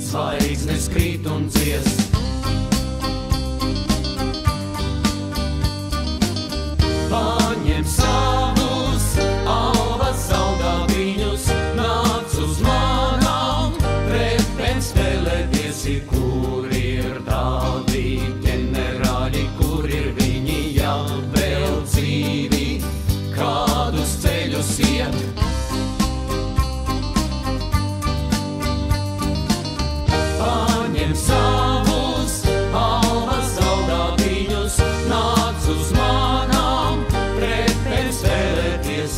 zvaigznes krīt un dzies. Paņem savus alvas saldātiņus, nāc uz manām trepēm spēlēties, kur ir tādi ģenerāļi, kur ir viņi jau vēl dzīvi, kādus ceļus iet. Paņem savus alvas saldātiņus, nāc uz manām trepēm spēlēties.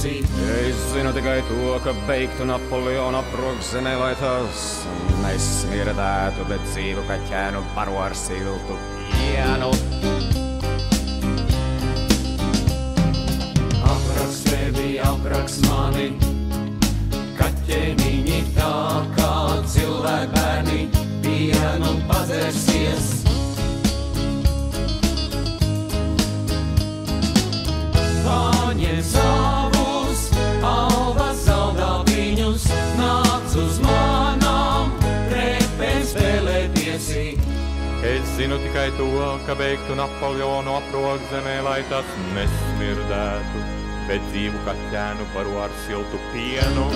Es zinu tikai to, ka beigtu Napoleona prokzemē, lai tās nesmirdētu, bet dzīvu kaķēnu baro ar siltu pienu. Apraks tevi, apraks mani, kaķēniņi tā kā cilvēki bērni pienu padzersies. Paņem savus alvas saldātiņus, nāc uz manām trepēm spēlēties. Es zinu tikai to, ka beigtu Napoleonu aprokzemē, lai tas nesmirdētu, bet dzīvu kaķēnu baro ar siltu pienu.